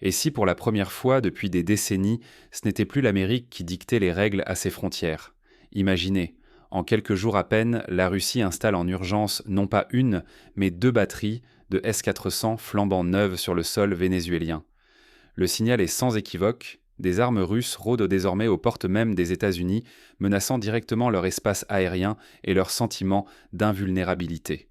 Et si pour la première fois depuis des décennies, ce n'était plus l'Amérique qui dictait les règles à ses frontières? Imaginez, en quelques jours à peine, la Russie installe en urgence non pas une, mais deux batteries de S-400 flambant neuves sur le sol vénézuélien. Le signal est sans équivoque, des armes russes rôdent désormais aux portes mêmes des États-Unis, menaçant directement leur espace aérien et leur sentiment d'invulnérabilité.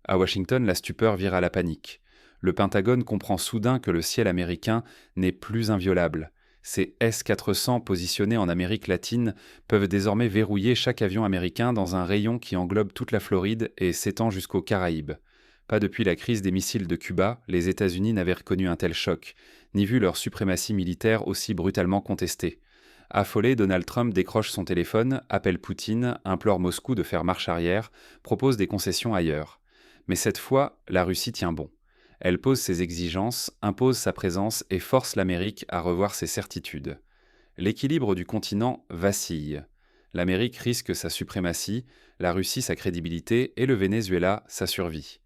À Washington, la stupeur vire à la panique. Le Pentagone comprend soudain que le ciel américain n'est plus inviolable. Ces S-400 positionnés en Amérique latine peuvent désormais verrouiller chaque avion américain dans un rayon qui englobe toute la Floride et s'étend jusqu'aux Caraïbes. Pas depuis la crise des missiles de Cuba, les États-Unis n'avaient reconnu un tel choc, ni vu leur suprématie militaire aussi brutalement contestée. Affolé, Donald Trump décroche son téléphone, appelle Poutine, implore Moscou de faire marche arrière, propose des concessions ailleurs. Mais cette fois, la Russie tient bon. Elle pose ses exigences, impose sa présence et force l'Amérique à revoir ses certitudes. L'équilibre du continent vacille. L'Amérique risque sa suprématie, la Russie sa crédibilité et le Venezuela sa survie.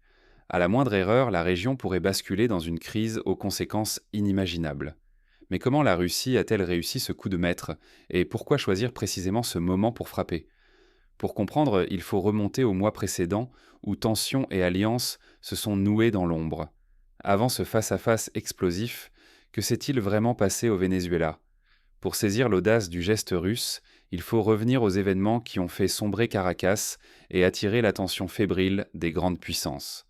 À la moindre erreur, la région pourrait basculer dans une crise aux conséquences inimaginables. Mais comment la Russie a-t-elle réussi ce coup de maître et pourquoi choisir précisément ce moment pour frapper? Pour comprendre, il faut remonter au mois précédent où tensions et alliances se sont nouées dans l'ombre. Avant ce face-à-face explosif, que s'est-il vraiment passé au Venezuela? Pour saisir l'audace du geste russe, il faut revenir aux événements qui ont fait sombrer Caracas et attirer l'attention fébrile des grandes puissances.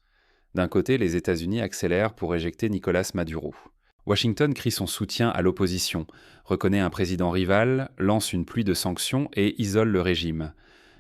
D'un côté, les États-Unis accélèrent pour éjecter Nicolás Maduro. Washington crie son soutien à l'opposition, reconnaît un président rival, lance une pluie de sanctions et isole le régime.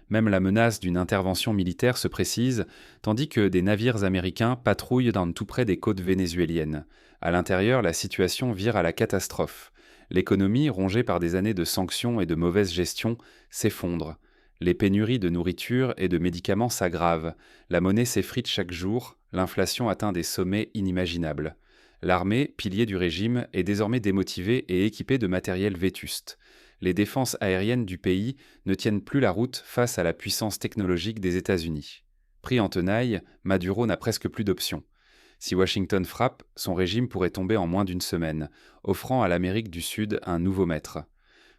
Même la menace d'une intervention militaire se précise, tandis que des navires américains patrouillent dans tout près des côtes vénézuéliennes. À l'intérieur, la situation vire à la catastrophe. L'économie, rongée par des années de sanctions et de mauvaise gestion, s'effondre. Les pénuries de nourriture et de médicaments s'aggravent. La monnaie s'effrite chaque jour, l'inflation atteint des sommets inimaginables. L'armée, pilier du régime, est désormais démotivée et équipée de matériel vétuste. Les défenses aériennes du pays ne tiennent plus la route face à la puissance technologique des États-Unis. Pris en tenaille, Maduro n'a presque plus d'options. Si Washington frappe, son régime pourrait tomber en moins d'une semaine, offrant à l'Amérique du Sud un nouveau maître.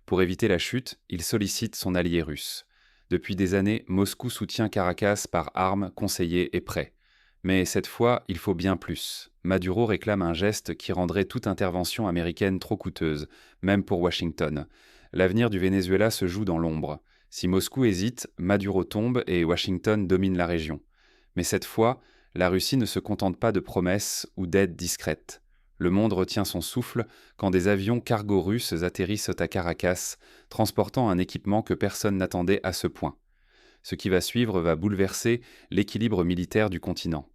Pour éviter la chute, il sollicite son allié russe. Depuis des années, Moscou soutient Caracas par armes, conseillers et prêts. Mais cette fois, il faut bien plus. Maduro réclame un geste qui rendrait toute intervention américaine trop coûteuse, même pour Washington. L'avenir du Venezuela se joue dans l'ombre. Si Moscou hésite, Maduro tombe et Washington domine la région. Mais cette fois, la Russie ne se contente pas de promesses ou d'aides discrètes. Le monde retient son souffle quand des avions cargo russes atterrissent à Caracas, transportant un équipement que personne n'attendait à ce point. Ce qui va suivre va bouleverser l'équilibre militaire du continent.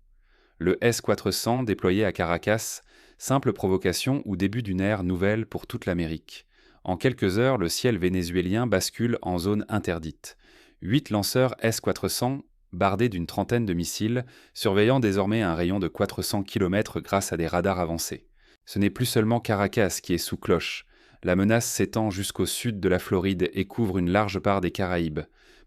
Le S-400 déployé à Caracas, simple provocation ou début d'une ère nouvelle pour toute l'Amérique. En quelques heures, le ciel vénézuélien bascule en zone interdite. 8 lanceurs S-400, bardés d'une trentaine de missiles, surveillant désormais un rayon de 400 km grâce à des radars avancés. Ce n'est plus seulement Caracas qui est sous cloche. La menace s'étend jusqu'au sud de la Floride et couvre une large part des Caraïbes.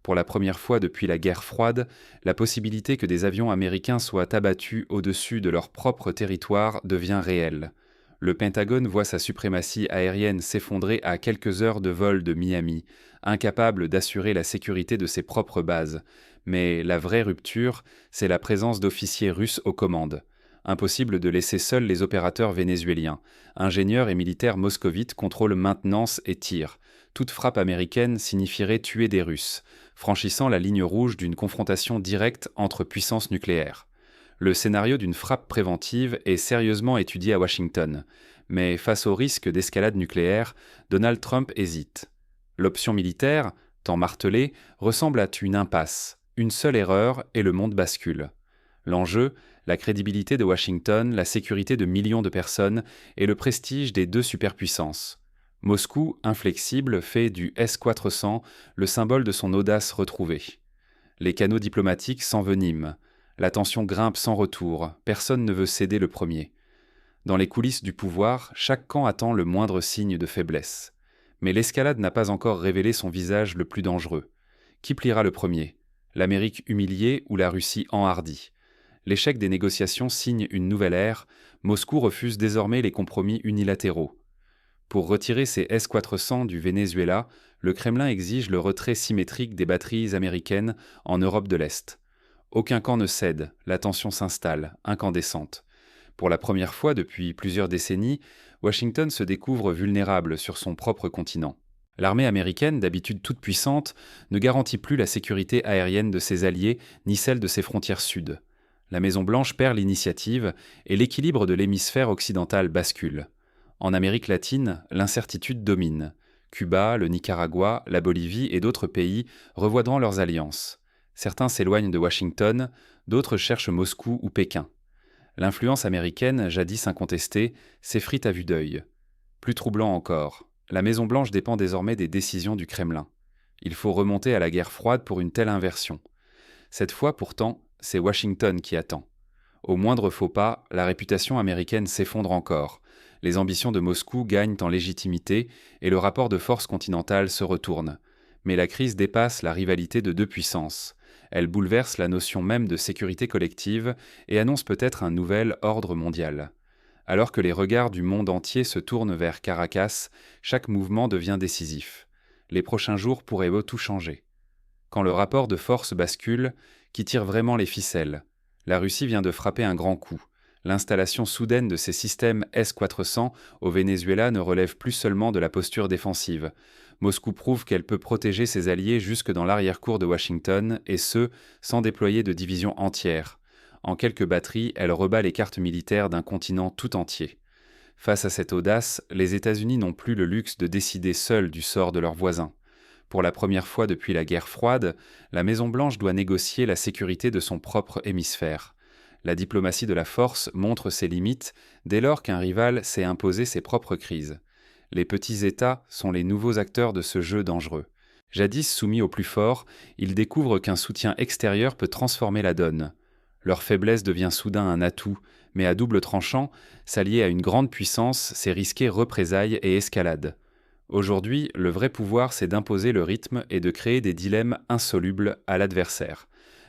Pour la première fois depuis la guerre froide, la possibilité que des avions américains soient abattus au-dessus de leur propre territoire devient réelle. Le Pentagone voit sa suprématie aérienne s'effondrer à quelques heures de vol de Miami, incapable d'assurer la sécurité de ses propres bases. Mais la vraie rupture, c'est la présence d'officiers russes aux commandes. Impossible de laisser seuls les opérateurs vénézuéliens. Ingénieurs et militaires moscovites contrôlent maintenance et tir. Toute frappe américaine signifierait tuer des Russes, franchissant la ligne rouge d'une confrontation directe entre puissances nucléaires. Le scénario d'une frappe préventive est sérieusement étudié à Washington, mais face au risque d'escalade nucléaire, Donald Trump hésite. L'option militaire, tant martelée, ressemble à une impasse. Une seule erreur et le monde bascule. L'enjeu, la crédibilité de Washington, la sécurité de millions de personnes et le prestige des deux superpuissances. Moscou, inflexible, fait du S-400 le symbole de son audace retrouvée. Les canaux diplomatiques s'enveniment. La tension grimpe sans retour. Personne ne veut céder le premier. Dans les coulisses du pouvoir, chaque camp attend le moindre signe de faiblesse. Mais l'escalade n'a pas encore révélé son visage le plus dangereux. Qui pliera le premier? L'Amérique humiliée ou la Russie enhardie? L'échec des négociations signe une nouvelle ère. Moscou refuse désormais les compromis unilatéraux. Pour retirer ses S-400 du Venezuela, le Kremlin exige le retrait symétrique des batteries américaines en Europe de l'Est. Aucun camp ne cède, la tension s'installe, incandescente. Pour la première fois depuis plusieurs décennies, Washington se découvre vulnérable sur son propre continent. L'armée américaine, d'habitude toute puissante, ne garantit plus la sécurité aérienne de ses alliés ni celle de ses frontières sud. La Maison-Blanche perd l'initiative et l'équilibre de l'hémisphère occidental bascule. En Amérique latine, l'incertitude domine. Cuba, le Nicaragua, la Bolivie et d'autres pays revoient leurs alliances. Certains s'éloignent de Washington, d'autres cherchent Moscou ou Pékin. L'influence américaine, jadis incontestée, s'effrite à vue d'œil. Plus troublant encore, la Maison-Blanche dépend désormais des décisions du Kremlin. Il faut remonter à la guerre froide pour une telle inversion. Cette fois, pourtant, c'est Washington qui attend. Au moindre faux pas, la réputation américaine s'effondre encore. Les ambitions de Moscou gagnent en légitimité et le rapport de force continentale se retourne. Mais la crise dépasse la rivalité de deux puissances. Elle bouleverse la notion même de sécurité collective et annonce peut-être un nouvel ordre mondial. Alors que les regards du monde entier se tournent vers Caracas, chaque mouvement devient décisif. Les prochains jours pourraient tout changer. Quand le rapport de force bascule, qui tire vraiment les ficelles? La Russie vient de frapper un grand coup. L'installation soudaine de ces systèmes S-400 au Venezuela ne relève plus seulement de la posture défensive. Moscou prouve qu'elle peut protéger ses alliés jusque dans l'arrière-cour de Washington, et ce, sans déployer de divisions entières. En quelques batteries, elle rebat les cartes militaires d'un continent tout entier. Face à cette audace, les États-Unis n'ont plus le luxe de décider seuls du sort de leurs voisins. Pour la première fois depuis la guerre froide, la Maison-Blanche doit négocier la sécurité de son propre hémisphère. La diplomatie de la force montre ses limites dès lors qu'un rival sait imposer ses propres crises. Les petits États sont les nouveaux acteurs de ce jeu dangereux. Jadis soumis au plus fort, ils découvrent qu'un soutien extérieur peut transformer la donne. Leur faiblesse devient soudain un atout, mais à double tranchant, s'allier à une grande puissance, c'est risquer représailles et escalade. Aujourd'hui, le vrai pouvoir, c'est d'imposer le rythme et de créer des dilemmes insolubles à l'adversaire.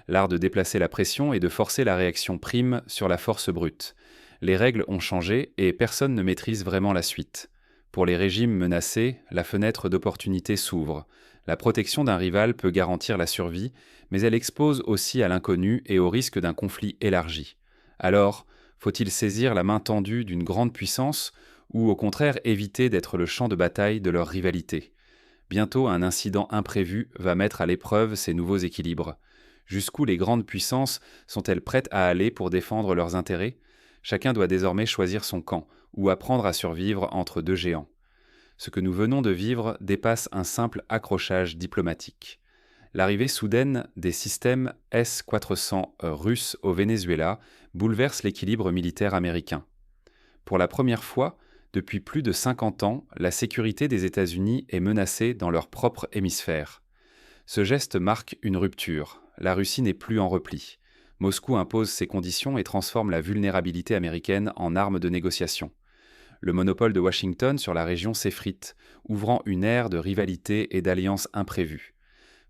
L'art de déplacer la pression et de forcer la réaction prime sur la force brute. Les règles ont changé et personne ne maîtrise vraiment la suite. Pour les régimes menacés, la fenêtre d'opportunité s'ouvre. La protection d'un rival peut garantir la survie, mais elle expose aussi à l'inconnu et au risque d'un conflit élargi. Alors, faut-il saisir la main tendue d'une grande puissance ou au contraire éviter d'être le champ de bataille de leur rivalité? Bientôt, un incident imprévu va mettre à l'épreuve ces nouveaux équilibres. Jusqu'où les grandes puissances sont-elles prêtes à aller pour défendre leurs intérêts? Chacun doit désormais choisir son camp ou apprendre à survivre entre deux géants. Ce que nous venons de vivre dépasse un simple accrochage diplomatique. L'arrivée soudaine des systèmes S-400 russes au Venezuela bouleverse l'équilibre militaire américain. Pour la première fois, depuis plus de 50 ans, la sécurité des États-Unis est menacée dans leur propre hémisphère. Ce geste marque une rupture. La Russie n'est plus en repli. Moscou impose ses conditions et transforme la vulnérabilité américaine en arme de négociation. Le monopole de Washington sur la région s'effrite, ouvrant une ère de rivalité et d'alliances imprévues.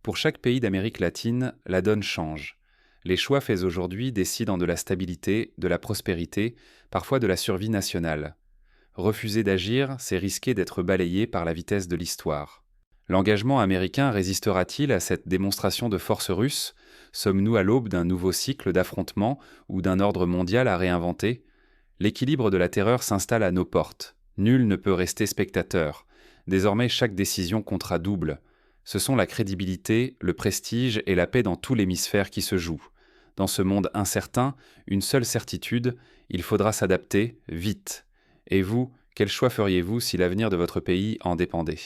Pour chaque pays d'Amérique latine, la donne change. Les choix faits aujourd'hui décident de la stabilité, de la prospérité, parfois de la survie nationale. Refuser d'agir, c'est risquer d'être balayé par la vitesse de l'histoire. L'engagement américain résistera-t-il à cette démonstration de force russe? Sommes-nous à l'aube d'un nouveau cycle d'affrontements ou d'un ordre mondial à réinventer? L'équilibre de la terreur s'installe à nos portes. Nul ne peut rester spectateur. Désormais, chaque décision comptera double. Ce sont la crédibilité, le prestige et la paix dans tout l'hémisphère qui se jouent. Dans ce monde incertain, une seule certitude, il faudra s'adapter, vite. Et vous, quel choix feriez-vous si l'avenir de votre pays en dépendait ?